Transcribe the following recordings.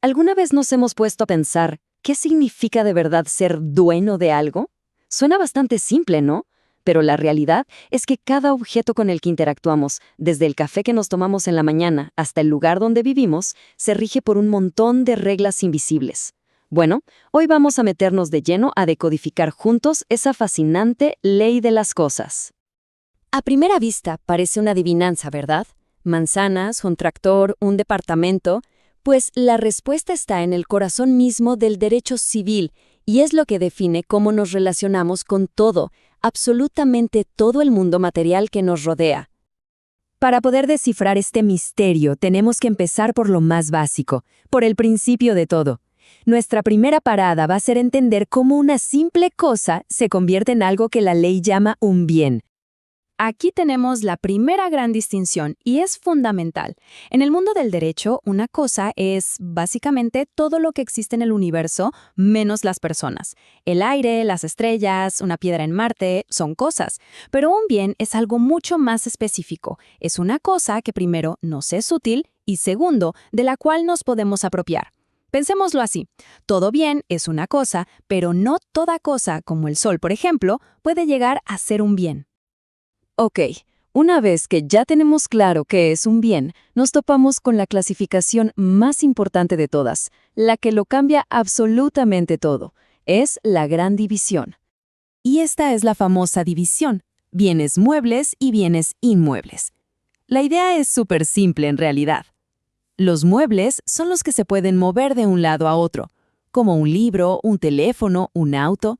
¿Alguna vez nos hemos puesto a pensar qué significa de verdad ser dueño de algo? Suena bastante simple, ¿no? Pero la realidad es que cada objeto con el que interactuamos, desde el café que nos tomamos en la mañana hasta el lugar donde vivimos, se rige por un montón de reglas invisibles. Bueno, hoy vamos a meternos de lleno a decodificar juntos esa fascinante ley de las cosas. A primera vista parece una adivinanza, ¿verdad? Manzanas, un tractor, un departamento. Pues la respuesta está en el corazón mismo del derecho civil y es lo que define cómo nos relacionamos con todo, absolutamente todo el mundo material que nos rodea. Para poder descifrar este misterio, tenemos que empezar por lo más básico, por el principio de todo. Nuestra primera parada va a ser entender cómo una simple cosa se convierte en algo que la ley llama un bien. Aquí tenemos la primera gran distinción y es fundamental. En el mundo del derecho, una cosa es básicamente todo lo que existe en el universo menos las personas. El aire, las estrellas, una piedra en Marte son cosas. Pero un bien es algo mucho más específico. Es una cosa que primero nos es útil y segundo, de la cual nos podemos apropiar. Pensémoslo así, todo bien es una cosa, pero no toda cosa, como el sol por ejemplo, puede llegar a ser un bien. Ok, una vez que ya tenemos claro qué es un bien, nos topamos con la clasificación más importante de todas, la que lo cambia absolutamente todo. Es la gran división. Y esta es la famosa división, bienes muebles y bienes inmuebles. La idea es súper simple en realidad. Los muebles son los que se pueden mover de un lado a otro, como un libro, un teléfono, un auto.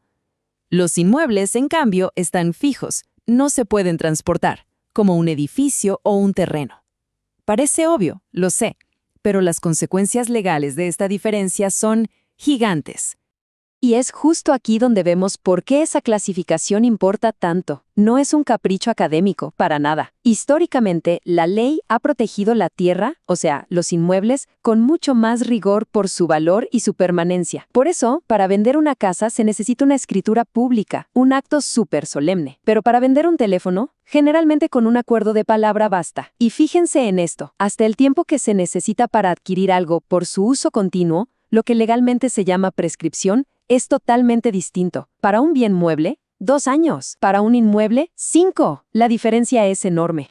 Los inmuebles, en cambio, están fijos. No se pueden transportar, como un edificio o un terreno. Parece obvio, lo sé, pero las consecuencias legales de esta diferencia son gigantes. Y es justo aquí donde vemos por qué esa clasificación importa tanto. No es un capricho académico, para nada. Históricamente, la ley ha protegido la tierra, o sea, los inmuebles, con mucho más rigor por su valor y su permanencia. Por eso, para vender una casa se necesita una escritura pública, un acto súper solemne. Pero para vender un teléfono, generalmente con un acuerdo de palabra basta. Y fíjense en esto, hasta el tiempo que se necesita para adquirir algo por su uso continuo, lo que legalmente se llama prescripción, es totalmente distinto. Para un bien mueble, 2 años. Para un inmueble, 5. La diferencia es enorme.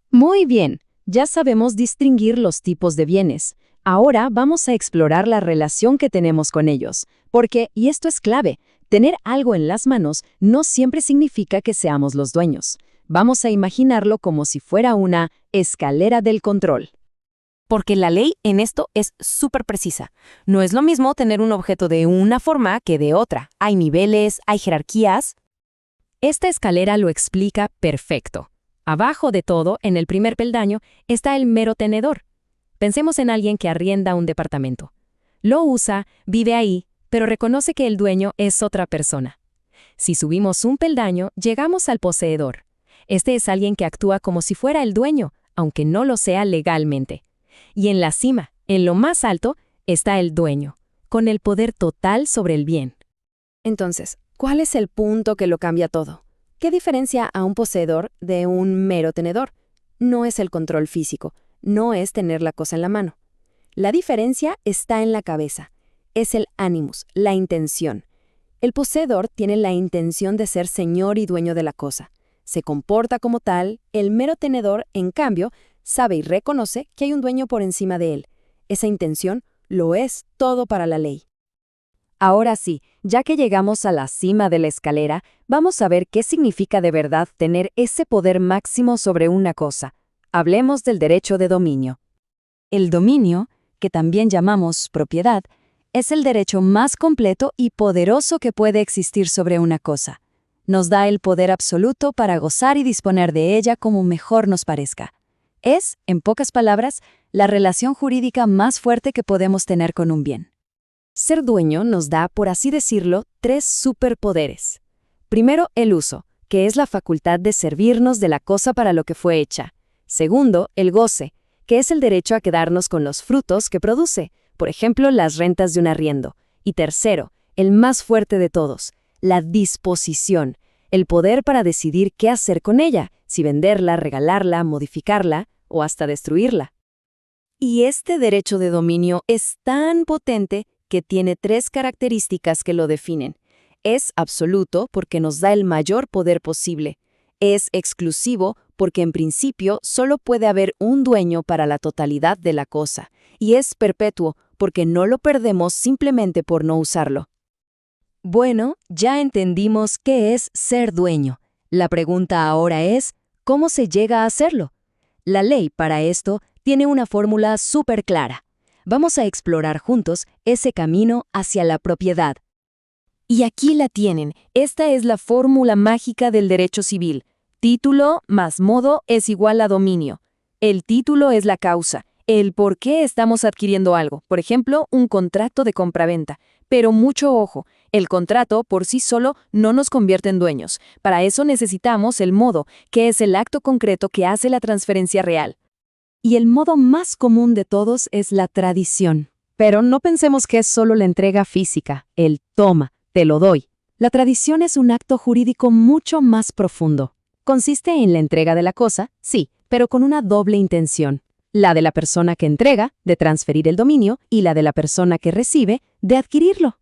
Muy bien, ya sabemos distinguir los tipos de bienes. Ahora vamos a explorar la relación que tenemos con ellos. Porque, y esto es clave, tener algo en las manos no siempre significa que seamos los dueños. Vamos a imaginarlo como si fuera una escalera del control. Porque la ley en esto es súper precisa. No es lo mismo tener un objeto de una forma que de otra. Hay niveles, hay jerarquías. Esta escalera lo explica perfecto. Abajo de todo, en el primer peldaño, está el mero tenedor. Pensemos en alguien que arrienda un departamento. Lo usa, vive ahí, pero reconoce que el dueño es otra persona. Si subimos un peldaño, llegamos al poseedor. Este es alguien que actúa como si fuera el dueño, aunque no lo sea legalmente. Y en la cima, en lo más alto, está el dueño, con el poder total sobre el bien. Entonces, ¿cuál es el punto que lo cambia todo? ¿Qué diferencia a un poseedor de un mero tenedor? No es el control físico, no es tener la cosa en la mano. La diferencia está en la cabeza. Es el animus, la intención. El poseedor tiene la intención de ser señor y dueño de la cosa. Se comporta como tal, el mero tenedor, en cambio, sabe y reconoce que hay un dueño por encima de él. Esa intención lo es todo para la ley. Ahora sí, ya que llegamos a la cima de la escalera, vamos a ver qué significa de verdad tener ese poder máximo sobre una cosa. Hablemos del derecho de dominio. El dominio, que también llamamos propiedad, es el derecho más completo y poderoso que puede existir sobre una cosa. Nos da el poder absoluto para gozar y disponer de ella como mejor nos parezca. Es, en pocas palabras, la relación jurídica más fuerte que podemos tener con un bien. Ser dueño nos da, por así decirlo, 3 superpoderes. Primero, el uso, que es la facultad de servirnos de la cosa para lo que fue hecha. Segundo, el goce, que es el derecho a quedarnos con los frutos que produce, por ejemplo, las rentas de un arriendo. Y tercero, el más fuerte de todos, la disposición, el poder para decidir qué hacer con ella, si venderla, regalarla, modificarla o hasta destruirla. Y este derecho de dominio es tan potente que tiene 3 características que lo definen. Es absoluto porque nos da el mayor poder posible. Es exclusivo porque en principio solo puede haber un dueño para la totalidad de la cosa. Y es perpetuo porque no lo perdemos simplemente por no usarlo. Bueno, ya entendimos qué es ser dueño. La pregunta ahora es, ¿cómo se llega a hacerlo? La ley para esto tiene una fórmula súper clara. Vamos a explorar juntos ese camino hacia la propiedad. Y aquí la tienen. Esta es la fórmula mágica del derecho civil. Título más modo es igual a dominio. El título es la causa, el por qué estamos adquiriendo algo, por ejemplo, un contrato de compraventa. Pero mucho ojo, el contrato por sí solo no nos convierte en dueños. Para eso necesitamos el modo, que es el acto concreto que hace la transferencia real. Y el modo más común de todos es la tradición. Pero no pensemos que es solo la entrega física, el toma, te lo doy. La tradición es un acto jurídico mucho más profundo. Consiste en la entrega de la cosa, sí, pero con una doble intención. La de la persona que entrega, de transferir el dominio, y la de la persona que recibe, de adquirirlo.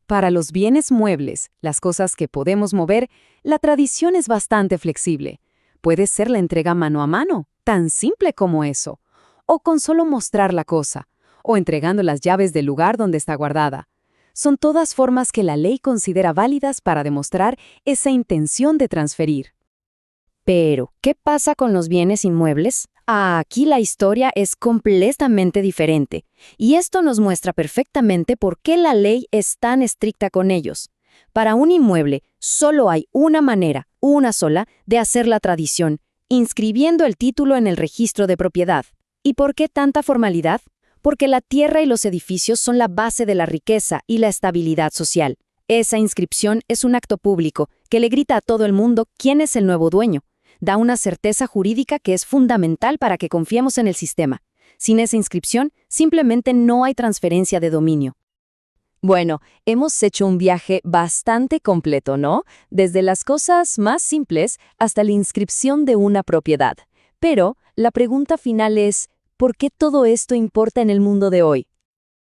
Para los bienes muebles, las cosas que podemos mover, la tradición es bastante flexible. Puede ser la entrega mano a mano, tan simple como eso, o con solo mostrar la cosa, o entregando las llaves del lugar donde está guardada. Son todas formas que la ley considera válidas para demostrar esa intención de transferir. Pero, ¿qué pasa con los bienes inmuebles? Aquí la historia es completamente diferente, y esto nos muestra perfectamente por qué la ley es tan estricta con ellos. Para un inmueble, solo hay una manera, una sola, de hacer la tradición, inscribiendo el título en el registro de propiedad. ¿Y por qué tanta formalidad? Porque la tierra y los edificios son la base de la riqueza y la estabilidad social. Esa inscripción es un acto público que le grita a todo el mundo quién es el nuevo dueño. Da una certeza jurídica que es fundamental para que confiemos en el sistema. Sin esa inscripción, simplemente no hay transferencia de dominio. Bueno, hemos hecho un viaje bastante completo, ¿no? Desde las cosas más simples hasta la inscripción de una propiedad. Pero la pregunta final es, ¿por qué todo esto importa en el mundo de hoy?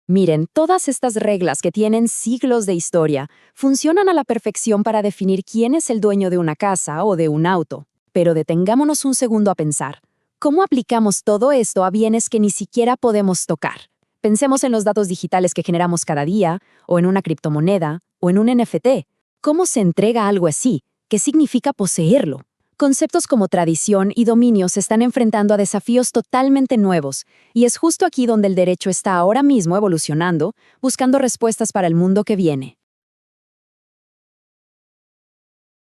Miren, todas estas reglas que tienen siglos de historia funcionan a la perfección para definir quién es el dueño de una casa o de un auto. Pero detengámonos un segundo a pensar. ¿Cómo aplicamos todo esto a bienes que ni siquiera podemos tocar? Pensemos en los datos digitales que generamos cada día, o en una criptomoneda, o en un NFT. ¿Cómo se entrega algo así? ¿Qué significa poseerlo? Conceptos como tradición y dominio se están enfrentando a desafíos totalmente nuevos, y es justo aquí donde el derecho está ahora mismo evolucionando, buscando respuestas para el mundo que viene.